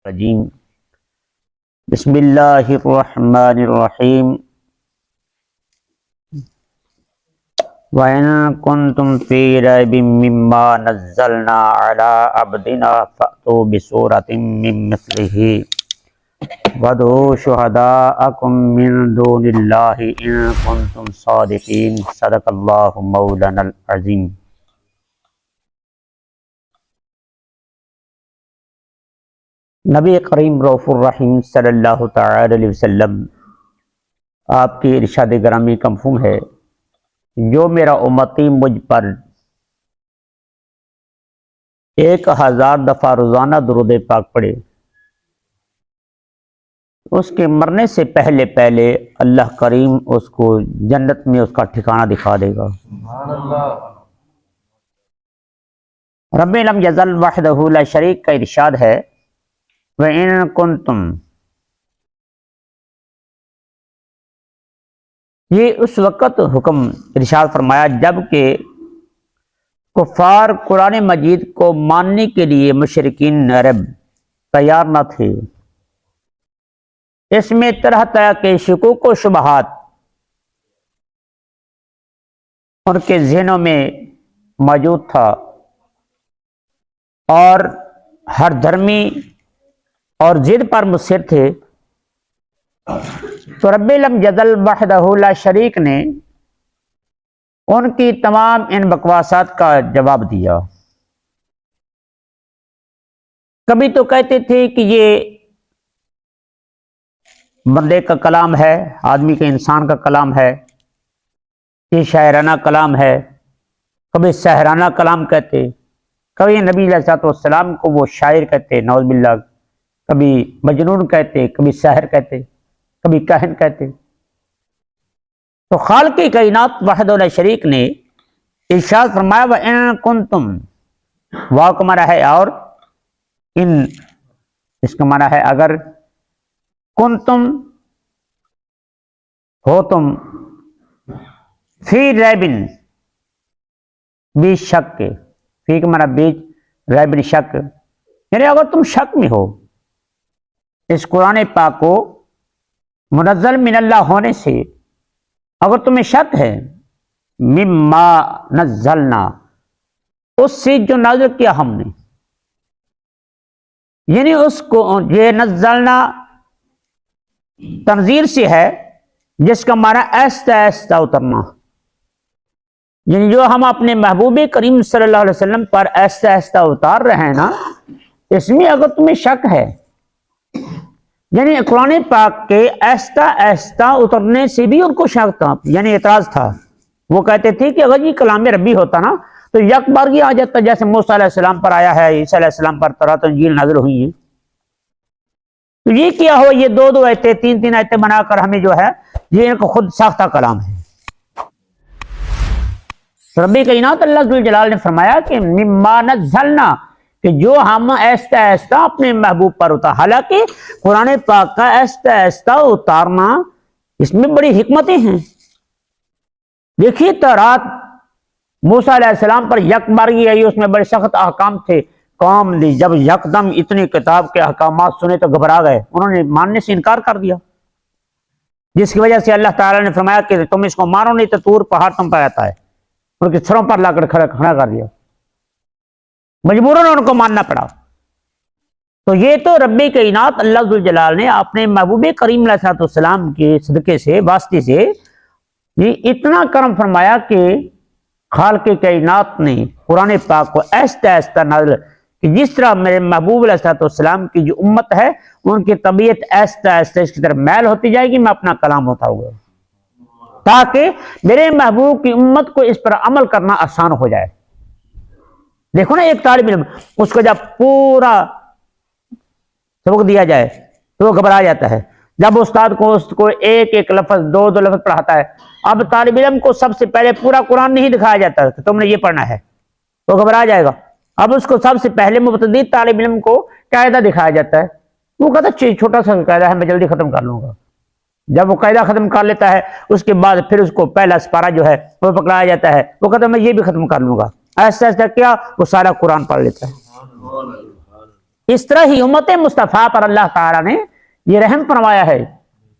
الرجیم بسم اللہ الرحمن الرحیم وَإِن كُنتُم فِي رَيْبٍ مِّمَّا نَزَّلْنَا عَلَىٰ عَبْدِنَا فَأْتُوا بِسُورَةٍ مِّن مِّثْلِهِ وَادْعُوا شُهَدَاءَكُم مِّن دُونِ اللَّهِ إِن كُنتُم صَادِقِينَ صدق اللہ مولانا العظیم۔ نبی کریم رؤوف الرحیم صلی اللہ تعالی علیہ وسلم آپ کی ارشاد گرامی کا مفہوم ہے، جو میرا امتی مجھ پر 1000 دفعہ روزانہ درود پاک پڑھے، اس کے مرنے سے پہلے اللہ کریم اس کو جنت میں اس کا ٹھکانہ دکھا دے گا۔ رب لم یزل وحدہ لا شریک کا ارشاد ہے، وَإِن كُنتُم، یہ اس وقت حکم ارشاد فرمایا جب کہ کفار قرآن مجید کو ماننے کے لیے مشرکین عرب تیار نہ تھے۔ اس میں طرح طرح کے شکوک و شبہات ان کے ذہنوں میں موجود تھا، اور ہر دھرمی اور ضد پر مصر تھے۔ تو رب لم یزل وحدہ لا شریک نے ان کی تمام ان بکواسات کا جواب دیا۔ کبھی تو کہتے تھے کہ یہ بندے کا کلام ہے، آدمی کے انسان کا کلام ہے، یہ شاعرانہ کلام ہے، کبھی سحرانہ کلام کہتے، کبھی نبی علیہ السلام کو وہ شاعر کہتے، نعوذ باللہ، کبھی مجنون کہتے، کبھی ساحر کہتے، کبھی کاہن کہتے۔ تو خالق کائنات وحدہ لا شریک نے ارشاد فرمایا وَإِن كُنتُم، واو کا معنی ہے اور، ان اس کا معنی ہے اگر، کنتم ہو تم، فی ریبن بیچ شک کے، فی کا معنی بیچ، ریبن شک، یعنی اگر تم شک میں ہو اس قرآن پاک کو منزل من اللہ ہونے سے، اگر تمہیں شک ہے مما نزلنا، اس سے جو نازل کیا ہم نے، یعنی اس کو یہ نزلنا تنزیل سے ہے جس کا معنی آہستہ آہستہ اترنا، یعنی جو ہم اپنے محبوب کریم صلی اللہ علیہ وسلم پر آہستہ آہستہ اتار رہے ہیں نا، اس میں اگر تمہیں شک ہے، یعنی قرآن پاک کے آہستہ آہستہ اترنے سے بھی ان کو شک تھا، یعنی اعتراض تھا۔ وہ کہتے تھے کہ اگر یہ کلام ربی ہوتا نا تو یک بار یہ آ جاتا، جیسے موسیٰ علیہ السلام پر آیا ہے، عیسیٰ علیہ السلام پر توراۃ انجیل نازل ہوئی ہیں، تو یہ کیا ہو، یہ 2 آیتیں 3 آیتیں بنا کر ہمیں جو ہے یہ ایک خود ساختہ کلام ہے۔ رب کائنات اللہ ذو الجلال نے فرمایا کہ مما نزلنا، کہ جو ہم آہستہ آہستہ اپنے محبوب پر اتار، حالانکہ قرآن پاک کا آہستہ آہستہ اتارنا اس میں بڑی حکمتیں ہیں۔ دیکھیے تورات موسیٰ علیہ السلام پر یک بارگی آئی، اس میں بڑے سخت احکام تھے، قوم نے جب یکدم اتنی کتاب کے احکامات سنے تو گھبرا گئے، انہوں نے ماننے سے انکار کر دیا، جس کی وجہ سے اللہ تعالیٰ نے فرمایا کہ تم اس کو مانو نہیں تو طور پہاڑ تم پر آتا ہے، ان کے سروں پر لا کر کھڑا کر دیا، مجبوراً ان کو ماننا پڑا۔ تو یہ تو رب کائنات اللہ ذو الجلال نے اپنے محبوب کریم علیہ السلام کے صدقے سے، واسطے سے یہ اتنا کرم فرمایا کہ خالق کائنات نے قرآن پاک کو آہستہ آہستہ نازل، کہ جس طرح میرے محبوب علیہ السلام کی جو امت ہے ان کی طبیعت آہستہ آہستہ اس کی طرف میل ہوتی جائے گی، میں اپنا کلام ہوتا ہوا تاکہ میرے محبوب کی امت کو اس پر عمل کرنا آسان ہو جائے۔ دیکھو نا، ایک طالب علم اس کو جب پورا سبق دیا جائے تو وہ گھبرا جاتا ہے، جب استاد کو اس کو ایک لفظ 2 لفظ پڑھاتا ہے، اب طالب علم کو سب سے پہلے پورا قرآن نہیں دکھایا جاتا کہ تم نے یہ پڑھنا ہے، وہ گھبرا جائے گا۔ اب اس کو سب سے پہلے مبتدی طالب علم کو قاعدہ دکھایا جاتا ہے، وہ کہتا ہے چھوٹا سا قاعدہ ہے، میں جلدی ختم کر لوں گا۔ جب وہ قاعدہ ختم کر لیتا ہے اس کے بعد پھر اس کو پہلا سپارہ جو ہے وہ پکڑایا جاتا ہے، وہ کہتا ہے میں یہ بھی ختم کر لوں گا، ایسا ایسا کیا وہ سارا قرآن پڑھ لیتا ہے۔ اس طرح ہی امت مصطفیٰ پر اللہ تعالیٰ نے یہ رحم فرمایا ہے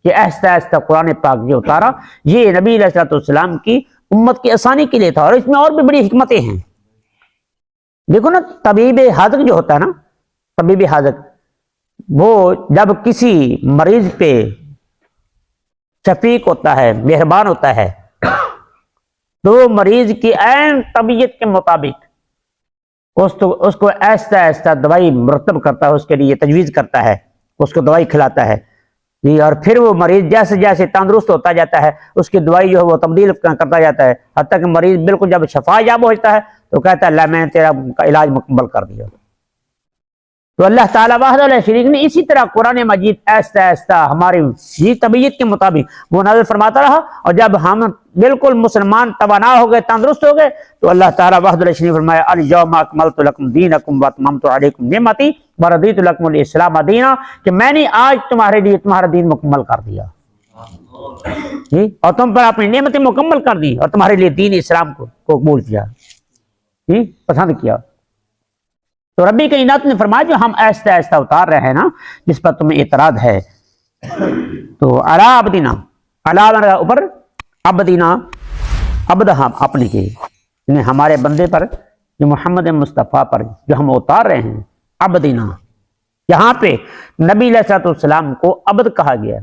کہ آہستہ آہستہ قرآن پاک جو اتارا، یہ نبی علیہ الصلوۃ والسلام کی امت کی آسانی کے لیے تھا، اور اس میں اور بھی بڑی حکمتیں ہیں۔ دیکھو نا، طبیب حاذق جو ہوتا ہے نا، طبیب حاذق، وہ جب کسی مریض پہ شفیق ہوتا ہے، مہربان ہوتا ہے، تو مریض کی عین طبیعت کے مطابق اس کو آہستہ آہستہ دوائی مرتب کرتا ہے، اس کے لیے تجویز کرتا ہے، اس کو دوائی کھلاتا ہے جی، اور پھر وہ مریض جیسے جیسے تندرست ہوتا جاتا ہے، اس کی دوائی جو ہے وہ تبدیل کرتا جاتا ہے، حتیٰ کہ مریض بالکل جب شفا یاب ہوتا ہے تو کہتا ہے اللہ میں نے تیرا علاج مکمل کر دیا۔ تو اللہ تعالیٰ وحدہ لا شریک نے اسی طرح قرآن مجید آہستہ آہستہ ہماری طبیعت کے مطابق وہ نازل فرماتا رہا، اور جب ہم بالکل مسلمان توانا ہو گئے، تندرست ہو گئے، تو اللہ تعالیٰ وحدہ لا شریک فرمایا الیوم اکملت لکم دینکم واتممت علیکم نعمتی ورضیت لکم الاسلام دینا، کہ میں نے آج تمہارے لیے تمہارا دین مکمل کر دیا جی، اور تم پر اپنی نعمتیں مکمل کر دی، اور تمہارے لیے دین اسلام کو قبول کیا جی، پسند کیا۔ تو ربی کائنات نے فرمایا جو ہم آہستہ آہستہ اتار رہے ہیں نا، جس پر تمہیں اعتراض ہے، تو علی عبدنا، علی اوپر، عبدنا عبد ہم اپنے کے، یعنی ہمارے بندے پر، جو محمد مصطفیٰ پر جو ہم اتار رہے ہیں، عبدنا، یہاں پہ نبی علیہ الصلوۃ والسلام کو عبد کہا گیا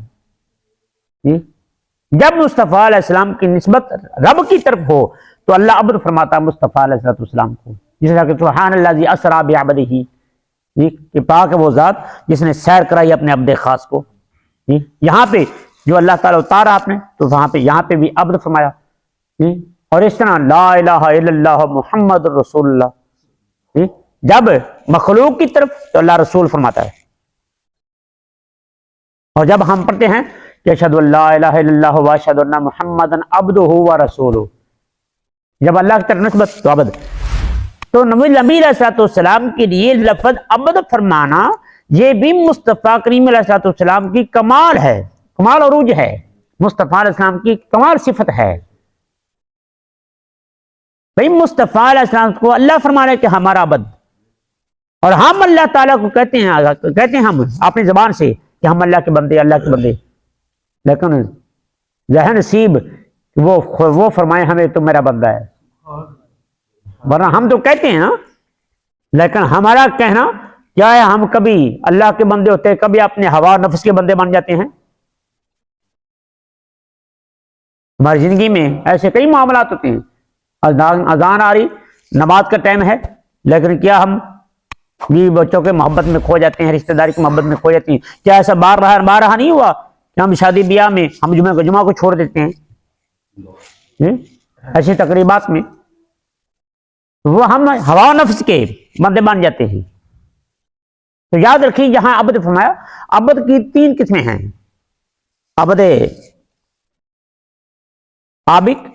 جی۔ جب مصطفیٰ علیہ السلام کی نسبت رب کی طرف ہو تو اللہ عبد فرماتا مصطفیٰ علیہ الصلوۃ والسلام کو، جس طرح کہ سبحان الذی اسریٰ بعبدہ جی، کہ پاک ہے وہ ذات جس نے سیر کرائی اپنے عبد خاص کو جی۔ یہاں پہ جو اللہ تعالیٰ اتارا آپ نے، تو وہاں پہ یہاں پہ بھی عبد فرمایا جی، اور اس طرح لا الہ الا اللہ محمد رسول اللہ جی، جب مخلوق کی طرف تو اللہ رسول فرماتا ہے، اور جب ہم پڑھتے ہیں کہ اشہد ان لا الہ الا اللہ واشہد ان محمدا عبدہ ورسولہ، جب اللہ کی طرف نسبت تو عبد۔ تو نبی علیہ الصلوۃ والسلام کے لیے لفظ عبد فرمانا یہ بھی مصطفیٰ کریم علیہ الصلوۃ والسلام کی کمال ہے، کمال عروج ہے، مصطفیٰ علیہ السلام کی کمال صفت ہے۔ بھئی مصطفیٰ علیہ السلام کو اللہ فرما رہے کہ ہمارا عبد، اور ہم اللہ تعالیٰ کو کہتے ہیں ہم اپنی زبان سے کہ ہم اللہ کے بندے، اللہ کے بندے، لیکن ذہن نصیب وہ فرمائے ہمیں تو میرا بندہ ہے، ورنہ ہم تو کہتے ہیں نا، لیکن ہمارا کہنا کیا ہے، ہم کبھی اللہ کے بندے ہوتے ہیں، کبھی اپنے ہوا نفس کے بندے بن جاتے ہیں۔ ہماری زندگی میں ایسے کئی معاملات ہوتے ہیں، اذان آ رہی، نماز کا ٹائم ہے، لیکن کیا ہم بیوی بچوں کے محبت میں کھو جاتے ہیں، رشتہ داری کی محبت میں کھو جاتے ہیں؟ کیا ایسا بار رہا نہیں ہوا کہ ہم شادی بیاہ میں ہم جمعہ کو چھوڑ دیتے ہیں؟ ایسی تقریبات میں وہ ہم ہوا نفس کے بندے بن جاتے ہیں۔ تو یاد رکھیے یہاں عبد فرمایا، عبد کی 3 قسمیں ہیں، عبد عابق،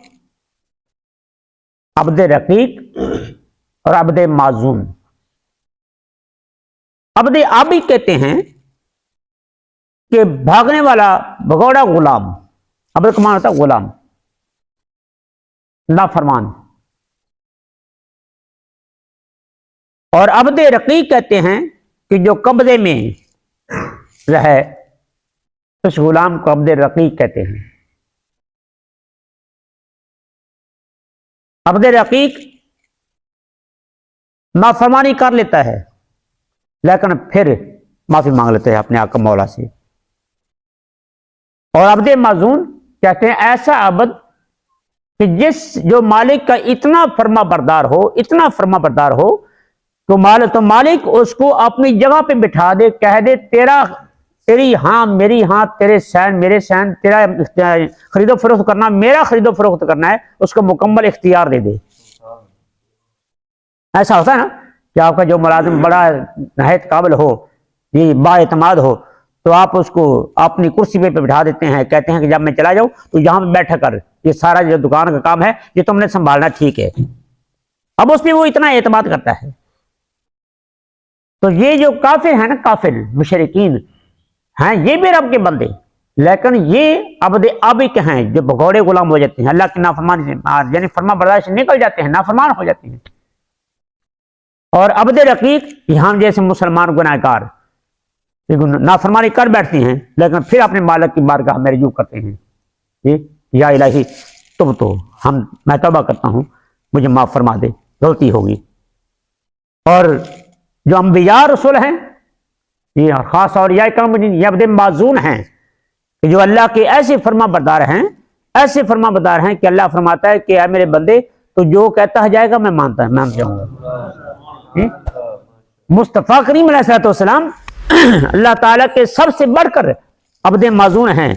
عبد رقیق اور عبد معزون۔ عبد عابق کہتے ہیں کہ بھاگنے والا بھگوڑا غلام، عبد کا معنی ہوتا ہے غلام، نافرمان۔ اور عبد رقیق کہتے ہیں کہ جو قبضے میں رہے، اس غلام کو عبد رقیق کہتے ہیں۔ عبد رقیق نافرمانی کر لیتا ہے لیکن پھر معافی مانگ لیتے ہیں اپنے آقا مولا سے۔ اور عبد معزون کہتے ہیں ایسا عبد کہ جو مالک کا اتنا فرما بردار ہو، اتنا فرما بردار ہو تو مالک اس کو اپنی جگہ پہ بٹھا دے، کہہ دے تیری ہاں میری ہاں، تیرے سین میرے سین، تیرا خرید و فروخت کرنا میرا خرید و فروخت کرنا ہے، اس کو مکمل اختیار دے دے۔ ایسا ہوتا ہے نا کہ آپ کا جو ملازم بڑا نہایت قابل ہو جی، با اعتماد ہو، تو آپ اس کو اپنی کرسی پہ بٹھا دیتے ہیں، کہتے ہیں کہ جب میں چلا جاؤں تو یہاں پہ بیٹھا کر، یہ سارا جو دکان کا کام ہے یہ تم نے سنبھالنا، ٹھیک ہے۔ اب اس پہ وہ اتنا اعتماد کرتا ہے۔ تو یہ جو کافر ہیں نا، کافر مشرکین ہیں، یہ بھی رب کے بندے، لیکن یہ عبد عابق ہیں جو بھگوڑے غلام ہو جاتے ہیں، اللہ کی نافرمانی سے یعنی فرما برداری سے نکل جاتے ہیں، نافرمان ہو جاتے ہیں۔ اور عبد رقیق یہاں جیسے مسلمان گناہگار نافرمانی کر بیٹھتے ہیں لیکن پھر اپنے مالک کی بارگاہ میں رجوع کرتے ہیں، یا الہی میں توبہ کرتا ہوں، مجھے معاف فرما دے، غلطی ہوگی۔ اور جو انبیاء رسول ہیں یہ خاص اولیاء کرام یہ عبد معزون ہیں کہ جو اللہ کے ایسے فرما بردار ہیں، ایسے فرما بردار ہیں کہ اللہ فرماتا ہے کہ اے میرے بندے تو جو کہتا جائے گا میں مان جاؤں گا۔ مصطفیٰ کریم علیہ الصلوۃ والسلام اللہ تعالیٰ کے سب سے بڑھ کر عبد معزون ہیں،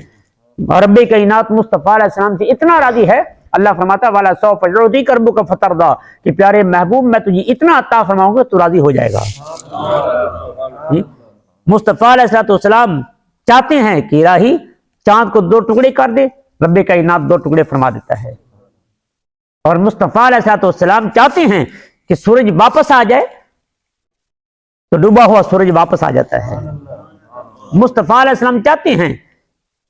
اور رب کائنات مصطفیٰ علیہ السلام سے اتنا راضی ہے، اللہ فرماتا ہے والا سوف یعطیک ربک فترضی، کہ پیارے محبوب میں تجھے اتنا عطا فرماؤں گا تو راضی ہو جائے گا۔ مصطفیٰ علیہ الصلوۃ والسلام چاہتے ہیں کہ الہی چاند کو 2 ٹکڑے کر دے، رب کائنات 2 ٹکڑے فرما دیتا ہے۔ اور مصطفیٰ علیہ الصلوۃ والسلام چاہتے ہیں کہ سورج واپس آ جائے تو ڈوبا ہوا سورج واپس آ جاتا ہے۔ مصطفیٰ علیہ السلام چاہتے ہیں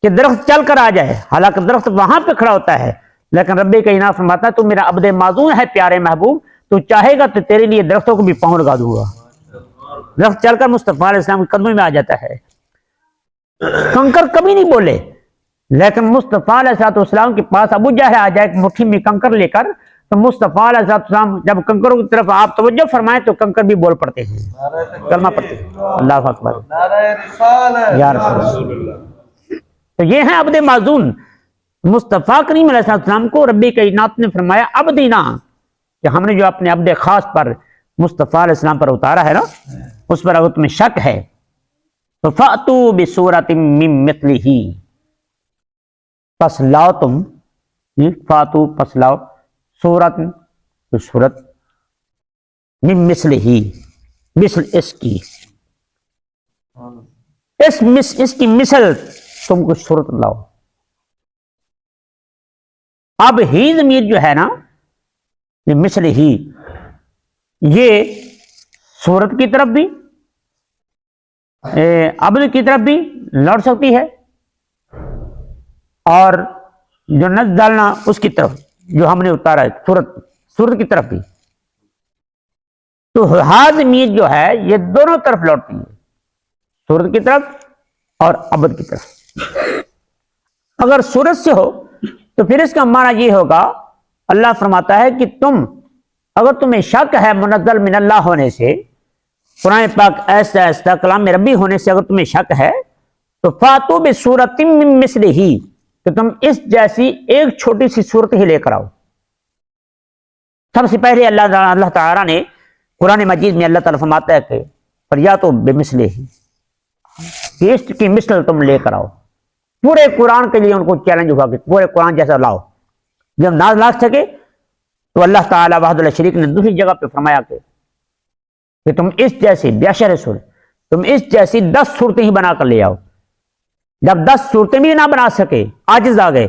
کہ درخت چل کر آ جائے، حالانکہ درخت وہاں پہ کھڑا ہوتا ہے، لیکن رب کائنات فرماتا ہے تو میرا عبد معزون ہے پیارے محبوب، تو چاہے گا تو تیرے لیے درختوں کو بھی پاؤں لگا دوں گا۔ درخت چل کر مصطفیٰ علیہ السلام کے قدموں میں آ جاتا ہے۔ کنکر کبھی نہیں بولے، لیکن مصطفیٰ علیہ السلام کے پاس ابو جہل آ جائے مٹھی میں کنکر لے کر، تو مصطفیٰ علیہ السلام جب کنکروں کی طرف آپ توجہ فرمائیں تو کنکر بھی بول پڑتے ہیں، کلمہ پڑھتے ہیں، اللہ اکبر یا رسول اللہ۔ تو یہ ہیں عبد معزون۔ مصطفیٰ کریم علیہ السلام کو رب کائنات نے فرمایا عبدنا، کہ ہم نے جو اپنے عبد خاص پر مصطفیٰ علیہ السلام پر اتارا ہے نا، اس پر اگر تمہیں شک ہے تو فَأْتُوا بِسُورَةٍ مِّن مِّثْلِهِ، پس لاؤ تم، فاتو پس لاؤ، سورت سورت، من مثلہ مثل اس کی، اس کی مثل تم کو صورت لاؤ۔ اب ہی ضمیر جو ہے نا مثل ہی، یہ صورت کی طرف بھی عبد کی طرف بھی لوٹ سکتی ہے، اور جو نزلنا اس کی طرف جو ہم نے اتارا ہے صورت کی طرف بھی۔ تو ضمیر جو ہے یہ دونوں طرف لوٹتی ہے، صورت کی طرف اور عبد کی طرف۔ اگر صورت سے ہو تو پھر اس کا معنی یہ ہوگا، اللہ فرماتا ہے کہ اگر تمہیں شک ہے منزل من اللہ ہونے سے، قرآن پاک ایسا ایسا کلام ربی ہونے سے اگر تمہیں شک ہے تو فاتو بسورۃ من مثلہ، کہ تم اس جیسی ایک چھوٹی سی صورت ہی لے کر آؤ۔ سب سے پہلے اللہ تعالیٰ نے قرآن مجید میں اللہ تعالیٰ فرماتا ہے کہ فریاتو بمثلہ، کہ اس کی مثل تم لے کر آؤ۔ پورے قرآن کے لیے ان کو چیلنج ہوا کہ پورے قرآن جیسا لاؤ۔ جب نہ لا سکے تو اللہ تعالیٰ وحدہ لا شریک نے دوسری جگہ پہ فرمایا کہ تم اس جیسی بیشر رسول، تم اس جیسی 10 صورتیں ہی بنا کر لے آؤ۔ جب 10 صورتیں بھی نہ بنا سکے، عاجز آ گئے،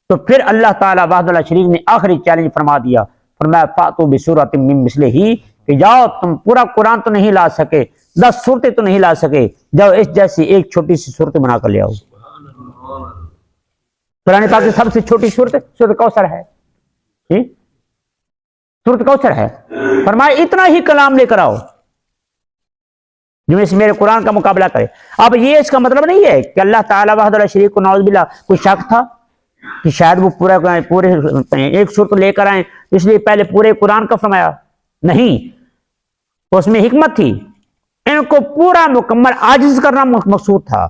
تو پھر اللہ تعالیٰ وحدہ لا شریک نے آخری چیلنج فرما دیا، فرمایا فاتو بسورۃ من مثلہ، کہ جاؤ تم پورا قرآن تو نہیں لا سکے، 10 صورتیں تو نہیں لا سکے، جاؤ اس جیسی ایک چھوٹی سی صورت بنا کر لے آؤ۔ قرآن پاک کی سب سے چھوٹی سورت کوثر ہے، سورت کوثر ہے، فرمایا اتنا ہی کلام لے کر آؤ جو اس میرے قرآن کا مقابلہ کرے۔ اب یہ اس کا مطلب نہیں ہے کہ اللہ تعالیٰ وحدہ لا شریک کو نعوذ باللہ کوئی شک تھا کہ شاید وہ پورے ایک صورت لے کر آئیں، اس لیے پہلے پورے قرآن کا فرمایا، نہیں، اس میں حکمت تھی، ان کو پورا مکمل عاجز کرنا مقصود تھا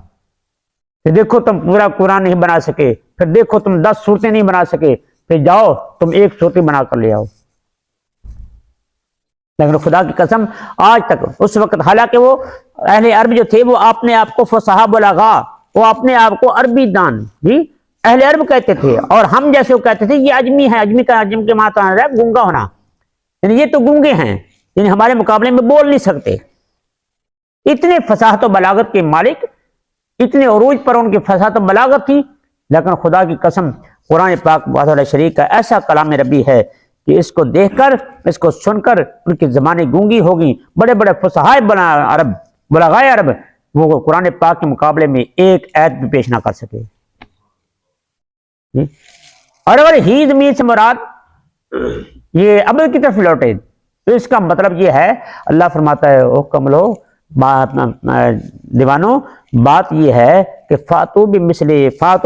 کہ دیکھو تم پورا قرآن نہیں بنا سکے، پھر دیکھو تم 10 صورتیں نہیں بنا سکے، پھر جاؤ تم ایک صورت بنا کر لے آؤ۔ لیکن خدا کی قسم آج تک اس وقت، حالانکہ وہ اہل عرب جو تھے وہ اپنے آپ کو فصحاء بلغاء، وہ اپنے آپ کو عربی دان اہل عرب کہتے تھے، اور ہم جیسے وہ کہتے تھے یہ اجمی ہے، اجمی کا عجم کے معنی ہے گونگا ہونا، یعنی یہ تو گونگے ہیں، یعنی ہمارے مقابلے میں بول نہیں سکتے۔ اتنے فصاحت و بلاغت کے مالک، اتنے عروج پر ان کی فصاحت و بلاغت تھی، لیکن خدا کی قسم قرآن پاک وحدہ لا شریک کا ایسا کلام ربی ہے کہ اس کو دیکھ کر، اس کو سن کر ان کی زبانیں گونگی ہوگی۔ بڑے بڑے فصحاء عرب، بلغاء عرب، وہ قرآن پاک کے مقابلے میں ایک آیت بھی پیش نہ کر سکے۔ اور اگر ہی ضمیر سے مراد یہ عبد کی طرف لوٹے تو اس کا مطلب یہ ہے، اللہ فرماتا ہے او کملو دیوانو، بات یہ ہے کہ فاتو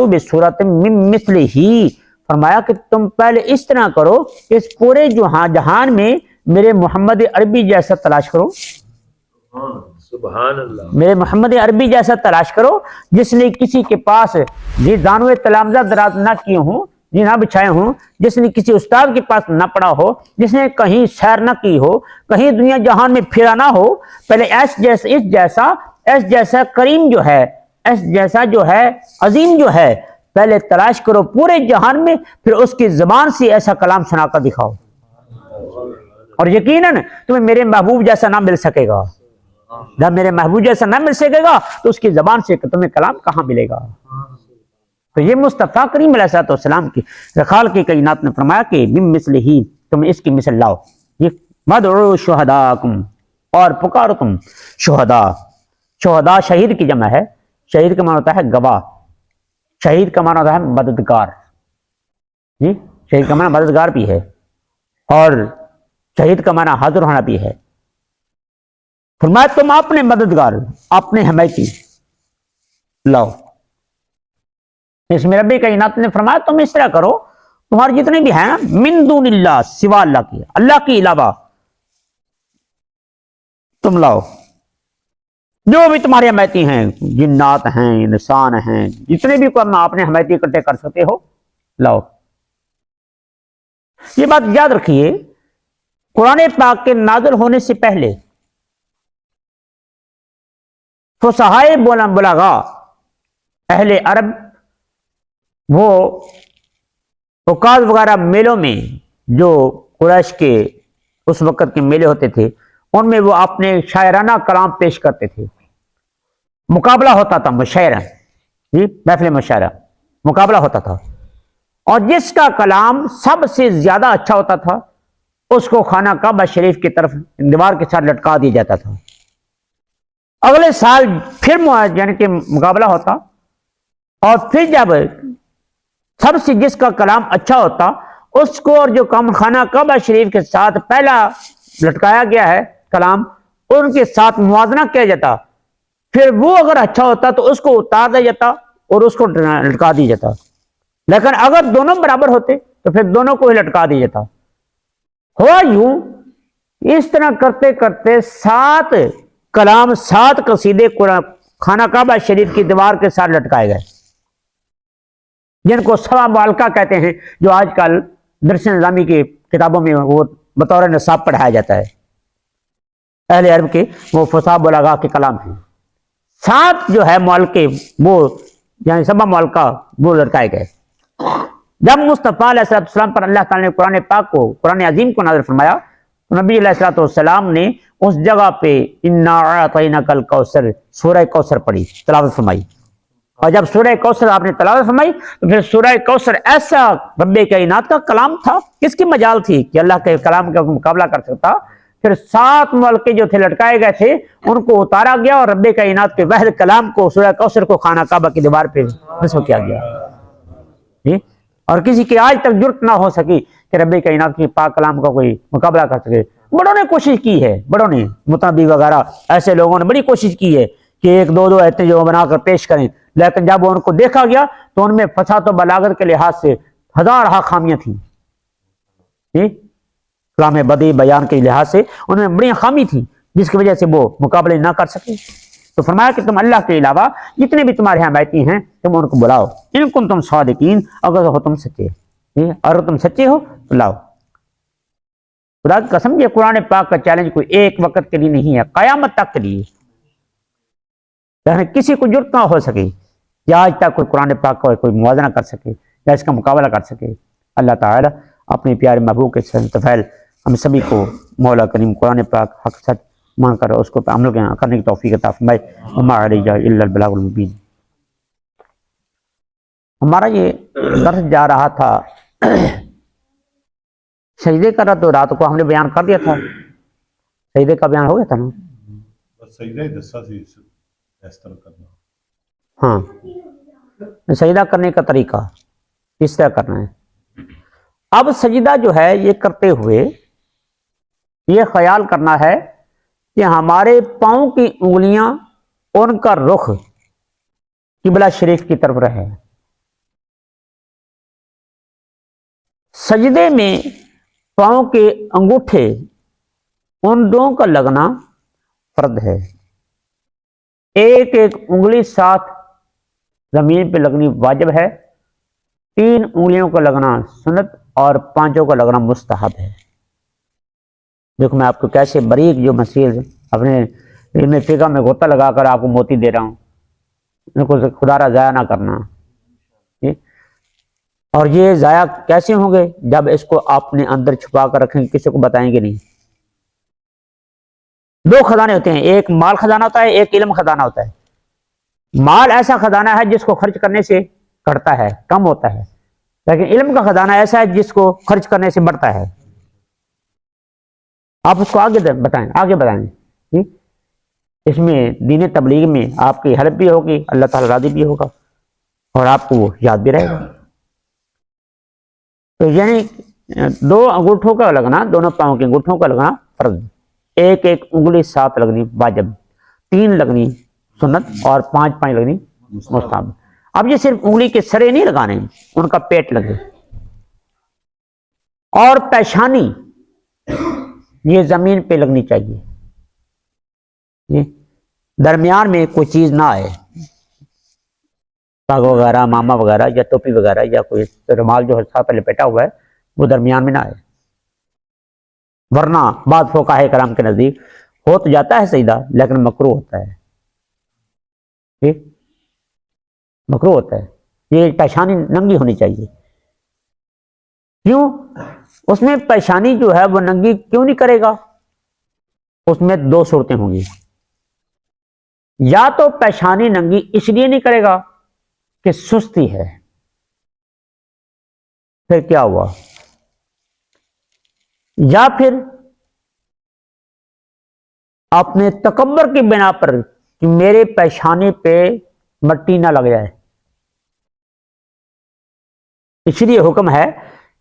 بسورۃ من مثلہ، فرمایا کہ تم پہلے اس طرح کرو کہ اس پورے جہان میں میرے محمد عربی جیسا تلاش کرو، سبحان اللہ، میرے محمد عربی جیسا تلاش کرو جس نے کسی کے پاس یہ دانوے تلامزہ دراز نہ کیے ہوں، یہ نہ بچھائے ہوں، جس نے کسی استاد کے پاس نہ پڑھا ہو، جس نے کہیں سیر نہ کی ہو، کہیں دنیا جہان میں پھرا نہ ہو، پہلے اس جیسا کریم جو ہے، اس جیسا جو ہے عظیم جو ہے، پہلے تلاش کرو پورے جہان میں، پھر اس کی زبان سے ایسا کلام سنا کر دکھاؤ، اور یقیناً تمہیں میرے محبوب جیسا نہ مل سکے گا، جب میرے محبوب جیسا نہ مل سکے گا تو اس کی زبان سے تمہیں کلام کہاں ملے گا؟ تو یہ مصطفیٰ کریم علیہ الصلوۃ والسلام کی خالق کائنات نے فرمایا کہ من مثلہ ہی، تم اس کی مثل لاؤ، یہ مدعو شہداکم، اور پکارو تم شہداء شہید کی جمع ہے، شہید کا معنی ہوتا ہے گواہ، شہید کا معنی ہوتا ہے مددگار، جی شہید کا معنی مددگار بھی ہے، اور شہید کا معنی حاضر ہونا بھی ہے۔ فرمایا تم اپنے مددگار، اپنے حمایتی لاؤ۔ اس میں رب کائنات نے فرمایا تم اس طرح کرو، تمہارے جتنے بھی ہیں من دون اللہ، سوا اللہ کے علاوہ تم لاؤ، جو بھی تمہارے حمایتی ہیں، جنات ہیں، انسان ہیں، جتنے بھی کوئی اپنے حمایتی اکٹھے کر سکتے ہو لاؤ۔ یہ بات یاد رکھیے، قرآن پاک کے نازل ہونے سے پہلے فصحائے بلاغا اہل عرب وہ عکاظ وغیرہ میلوں میں، جو قریش کے اس وقت کے میلے ہوتے تھے، ان میں وہ اپنے شاعرانہ کلام پیش کرتے تھے، مقابلہ ہوتا تھا، مشاعرہ، جی محفل مشاعرہ مقابلہ ہوتا تھا، اور جس کا کلام سب سے زیادہ اچھا ہوتا تھا اس کو خانہ کعبہ شریف کی طرف دیوار کے ساتھ لٹکا دیا جاتا تھا۔ اگلے سال پھر یعنی کہ مقابلہ ہوتا، اور پھر جب سب سے جس کا کلام اچھا ہوتا اس کو، اور جو خانہ کعبہ شریف کے ساتھ پہلا لٹکایا گیا ہے کلام، ان کے ساتھ موازنہ کیا جاتا، پھر وہ اگر اچھا ہوتا تو اس کو اتار دیا جاتا اور اس کو لٹکا دیا جاتا، لیکن اگر دونوں برابر ہوتے تو پھر دونوں کو ہی لٹکا دیا جاتا۔ ہوا یوں، اس طرح کرتے کرتے 7 کلام، 7 قصیدے خانہ کعبہ شریف کی دیوار کے ساتھ لٹکائے گئے، جن کو سوا معلقہ کہتے ہیں، جو آج کل درس نظامی کی کتابوں میں وہ بطور نصاب پڑھایا جاتا ہے، اہل عرب کے وہ فصحاء بلاغا کے کلام ہیں۔ 7 جو ہے معلقے، وہ یعنی سبا معلقہ وہ لٹکائے گئے۔ جب مصطفیٰ علیہ السلام پر اللہ تعالیٰ نے قرآن پاک کو، قرآن عظیم کو نازل فرمایا، تو نبی علیہ السلام نے اس جگہ پہ انا اعطیناک الکوثر، سورہ کوثر پڑھی، تلاوت فرمائی، اور جب سورہ کوثر آپ نے تلاوت فرمائی تو پھر سورہ کوثر ایسا رب کائنات کا کلام تھا، کس کی مجال تھی کہ اللہ کے کلام کا مقابلہ کر سکتا؟ پھر 7 ملکے جو تھے لٹکائے گئے تھے، ان کو اتارا گیا اور رب کائنات کے واحد کلام کو، سورہ کوثر کو خانہ کعبہ کی دیوار پہ نصب کیا گیا، جی۔ اور کسی کی آج تک جرت نہ ہو سکی کہ رب کائنات کی پاک کلام کا کوئی مقابلہ کر سکے۔ بڑوں نے کوشش کی ہے، بڑوں نے، متنبی وغیرہ ایسے لوگوں نے بڑی کوشش کی ہے کہ 1-2 ایتیں جو بنا کر پیش کریں، لیکن جب ان کو دیکھا گیا تو ان میں فصاحت و بلاغت کے لحاظ سے 1000 خامیاں تھیں، کلام بدیع بیان کے لحاظ سے ان میں بڑی خامی تھی، جس کی وجہ سے وہ مقابلے نہ کر سکے۔ تو فرمایا کہ تم اللہ کے علاوہ جتنے بھی تمہارے حمایتی ہیں تم ان کو بلاؤ، ان کن تم صادقین، اگر ہو تم سچے، اگر تم سچے ہو تو لاؤ۔ خدا کی قسم، یہ قرآن پاک کا چیلنج کوئی ایک وقت کے لیے نہیں ہے، قیامت تک کے لیے، یعنی کسی کو جرت نہ ہو سکے یا آج تک کوئی قرآن پاک کا کوئی موازنہ کر سکے یا اس کا مقابلہ کر سکے۔ اللہ تعالی اپنے پیارے محبوب کے طفیل ہم سبھی کو مولا کریم قرآن پاک حق سچ مان کر اس کو عمل کرنے کی توفیق عطا فرمائے۔ وما علینا الا البلاغ المبین۔ ہمارا یہ درس جا رہا تھا سجدے کا، تو رات کو ہم نے بیان کر دیا تھا، سجدے کا بیان ہو گیا تھا نا، بس سجدہ ہی دسا سی اس طرح کرنا۔ ہاں، سجدہ کرنے کا طریقہ اس طرح کرنا ہے۔ اب سجدہ جو ہے یہ کرتے ہوئے یہ خیال کرنا ہے کہ ہمارے پاؤں کی انگلیاں ان کا رخ قبلہ شریف کی طرف رہے. سجدے میں پاؤں کے انگوٹھے ان دونوں کا لگنا فرض ہے. ایک ایک انگلی ساتھ زمین پہ لگنی واجب ہے. 3 انگلیوں کا لگنا سنت اور 5 کا لگنا مستحب ہے. دیکھو میں آپ کو کیسے باریک جو مسائل اپنے علم فقہ میں غوطہ لگا کر آپ کو موتی دے رہا ہوں. ان کو خدا را ضائع نہ کرنا. اور یہ ضائع کیسے ہوں گے؟ جب اس کو آپ نے اندر چھپا کر رکھیں گے، کسی کو بتائیں گے نہیں. 2 خزانے ہوتے ہیں، ایک مال خزانہ ہوتا ہے، ایک علم خزانہ ہوتا ہے. مال ایسا خزانہ ہے جس کو خرچ کرنے سے کٹتا ہے، کم ہوتا ہے، لیکن علم کا خزانہ ایسا ہے جس کو خرچ کرنے سے بڑھتا ہے. آپ اس کو آگے بتائیں. اس میں دین تبلیغ میں آپ کی ہیلپ بھی ہوگی، اللہ تعالیٰ راضی بھی ہوگا اور آپ کو وہ یاد بھی رہے گا. تو یعنی 2 انگوٹھوں کا لگنا، دونوں پاؤں کے انگوٹھوں کا لگنا فرض. ایک ایک انگلی ساتھ لگنی واجب، 3 لگنی سنت اور 5 لگنی مستحب. اب یہ صرف انگلی کے سرے نہیں لگانے، ان کا پیٹ لگے. اور پیشانی یہ زمین پہ لگنی چاہیے. درمیان میں کوئی چیز نہ آئے، پاگ وغیرہ، ماما وغیرہ یا ٹوپی وغیرہ یا کوئی رومال جو ساتھ لپیٹا ہوا ہے وہ درمیان میں نہ آئے. ورنہ بعض فقہائے کرام کے نزدیک ہو تو جاتا ہے سجدہ لیکن مکروہ ہوتا ہے. مکروہ ہوتا ہے. یہ پیشانی ننگی ہونی چاہیے. کیوں؟ اس میں پیشانی جو ہے وہ ننگی کیوں نہیں کرے گا؟ اس میں 2 صورتیں ہوں گی. یا تو پیشانی ننگی اس لیے نہیں کرے گا کہ سستی ہے، پھر کیا ہوا؟ یا پھر اپنے تکبر کی بنا پر کہ میرے پیشانی پہ مٹی نہ لگ جائے. اس لیے حکم ہے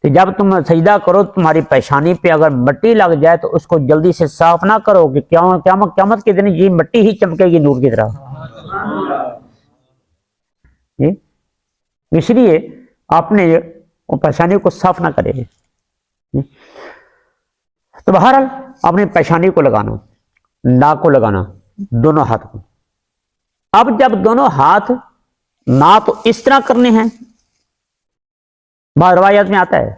کہ جب تم سجدہ کرو تمہاری پیشانی پہ اگر مٹی لگ جائے تو اس کو جلدی سے صاف نہ کرو کہ قیامت کے دن یہ مٹی ہی چمکے گی نور کی طرح. اس لیے آپ نے پیشانی کو صاف نہ کرے. تو بہرحال اپنی پیشانی کو لگانا، ناک کو لگانا، دونوں ہاتھ کو. اب جب دونوں ہاتھ نہ تو اس طرح کرنے ہیں، بعض روایات میں آتا ہے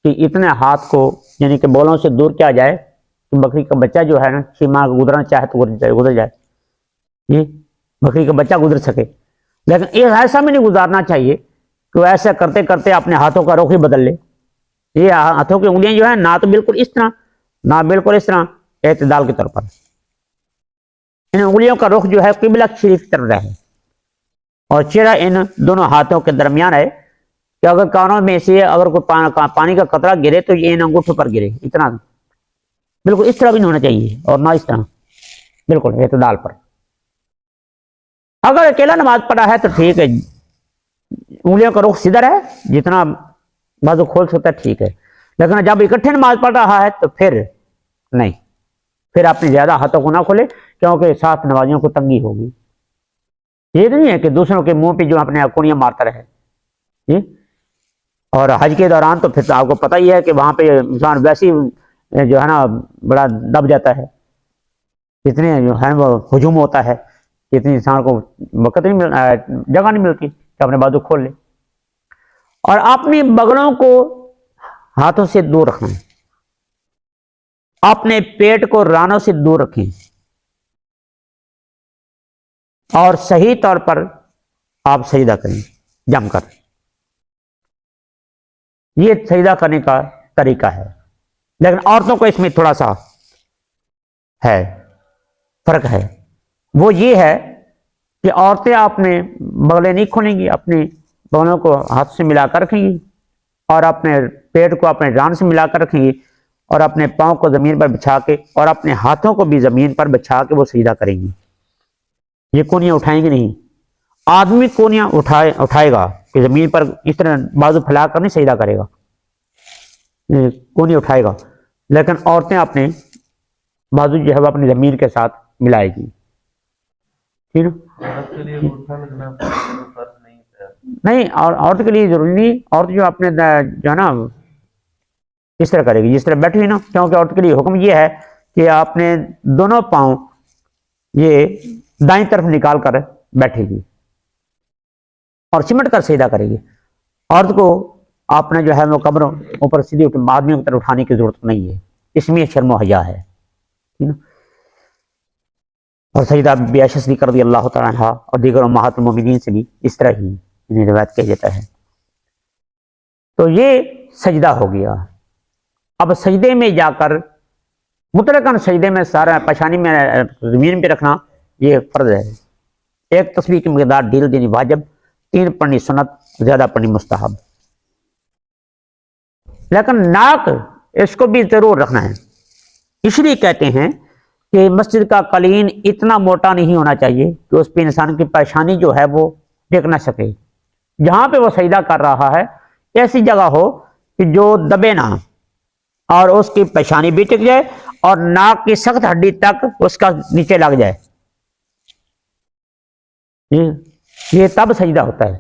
کہ اتنے ہاتھ کو یعنی کہ بولوں سے دور کیا جائے کہ بکری کا بچہ جو ہے نا 6 ماہ گزرنا چاہے تو گزر جائے. یہ بکری کا بچہ گزر سکے. لیکن یہ ایسا میں نہیں گزارنا چاہیے کہ وہ ایسا کرتے کرتے اپنے ہاتھوں کا رخ ہی بدل لے. یہ ہاتھوں کی انگلیاں جو ہے نہ تو بالکل اس طرح نہ بالکل اس طرح، اعتدال کے طور پر. ان انگلیوں کا رخ جو ہے قبلہ شریف کی طرف رہے اور چہرہ ان دونوں ہاتھوں کے درمیان ہے کہ اگر کانوں میں سے اگر کوئی پانی کا قطرہ گرے تو یہ ان انگوٹھوں پر گرے. اتنا بالکل اس طرح بھی نہیں ہونا چاہیے اور نہ اس طرح، بالکل اعتدال پر. اگر اکیلا نماز پڑھا ہے تو ٹھیک ہے، انگلیوں کا رخ سیدھا ہے، جتنا بازو کھول سکتا ہے ٹھیک ہے. لیکن جب اکٹھے نماز پڑھ رہا ہے تو پھر نہیں، پھر اپنے زیادہ ہاتھوں کو نہ کھولے کیونکہ ساتھ نمازیوں کو تنگی ہوگی. یہ نہیں ہے کہ دوسروں کے منہ پہ جو اپنے کونیاں مارتا رہے. اور حج کے دوران تو پھر آپ کو پتہ ہی ہے کہ وہاں پہ انسان ویسے ہی جو ہے نا بڑا دب جاتا ہے، اتنے جو ہے وہ ہجوم ہوتا ہے، اتنی انسان کو وقت نہیں جگہ نہیں ملتی کہ اپنے بازو کھول لے. اور اپنی بغلوں کو ہاتھوں سے دور رکھنا ہے، اپنے پیٹ کو رانوں سے دور رکھیں اور صحیح طور پر آپ سجدہ کریں جم کر. یہ سجدہ کرنے کا طریقہ ہے. لیکن عورتوں کو اس میں تھوڑا سا ہے فرق ہے. وہ یہ ہے کہ عورتیں اپنے بغلیں نہیں کھولیں گی، اپنے بغلوں کو ہاتھ سے ملا کر رکھیں گی اور اپنے پیٹ کو اپنے ران سے ملا کر رکھیں گی اور اپنے پاؤں کو زمین پر بچھا کے اور اپنے ہاتھوں کو بھی زمین پر بچھا کے وہ سجدہ کریں گی. یہ کونیاں اٹھائیں گی نہیں. آدمی کونیاں اٹھائے گا کہ زمین پر اس طرح بازو پھیلا کر نہیں سجدہ کرے گا، کونی اٹھائے گا. لیکن عورتیں اپنے بازو جو ہے وہ اپنی زمین کے ساتھ ملائے گی. ٹھیک ہے. عورت کے لیے انگوٹھا لگنا فرض نہیں ہے. نہیں، اور عورت کے لیے ضروری نہیں. عورت جو اپنے جو ہے نا اس طرح کرے گی جس طرح بیٹھی ہوئی نا، کیونکہ عورت کے لیے حکم یہ ہے کہ آپ نے دونوں پاؤں یہ دائیں طرف نکال کر بیٹھے گی اور سمٹ کر سجدہ کرے گی. عورت کو آپ نے جو ہے وہ کمر اوپر سیدھی آدمیوں کی طرف اٹھانے کی ضرورت نہیں ہے، اس میں شرم و حیا ہے. ٹھیک ہے. اور سیدہ بی عائشہ صدیقہ رضی اللہ تعالیٰ عنہا اور دیگر امہات المومنین سے بھی اس طرح ہی انہیں روایت کیا جاتا ہے. تو یہ سجدہ ہو گیا. اب سجدے میں جا کر مطلقاً سجدے میں سارا پیشانی میں زمین پہ رکھنا یہ فرض ہے. ایک تسبیح کی مقدار ڈھیل دینی واجب، 3 پڑھنی سنت، زیادہ پڑھنی مستحب. لیکن ناک اس کو بھی ضرور رکھنا ہے. اس لیے کہتے ہیں کہ مسجد کا قالین اتنا موٹا نہیں ہونا چاہیے کہ اس پہ انسان کی پیشانی جو ہے وہ ٹک نہ سکے. جہاں پہ وہ سجدہ کر رہا ہے ایسی جگہ ہو کہ جو دبے نہ اور اس کی پیشانی بھی ٹک جائے اور ناک کی سخت ہڈی تک اس کا نیچے لگ جائے. یہ تب سجدہ ہوتا ہے.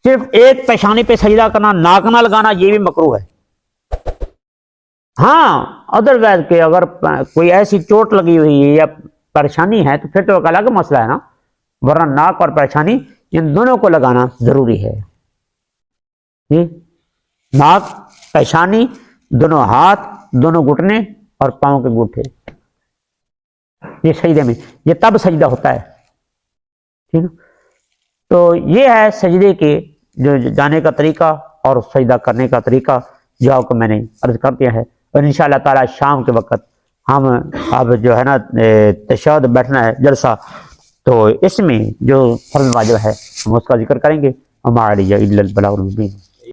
صرف ایک پیشانی پہ سجدہ کرنا، ناک نہ لگانا، یہ بھی مکروہ ہے. ہاں ادر ویز کہ اگر کوئی ایسی چوٹ لگی ہوئی ہے یا پریشانی ہے تو پھر تو ایک الگ مسئلہ ہے نا، ورنہ ناک اور پیشانی ان دونوں کو لگانا ضروری ہے. ناک، پیشانی، دونوں ہاتھ، دونوں گھٹنے اور پاؤں کے گوٹھے، یہ سجدے میں، یہ تب سجدہ ہوتا ہے. ٹھیک ہے. تو یہ ہے سجدے کے جو جانے کا طریقہ اور سجدہ کرنے کا طریقہ جو آپ کو میں نے عرض کر دیا ہے. اور انشاءاللہ تعالی شام کے وقت ہم اب جو ہے نا تشہد بیٹھنا ہے جلسہ، تو اس میں جو فرض واجب ہے ہم اس کا ذکر کریں گے. ہمارے الا البلاغ المبین.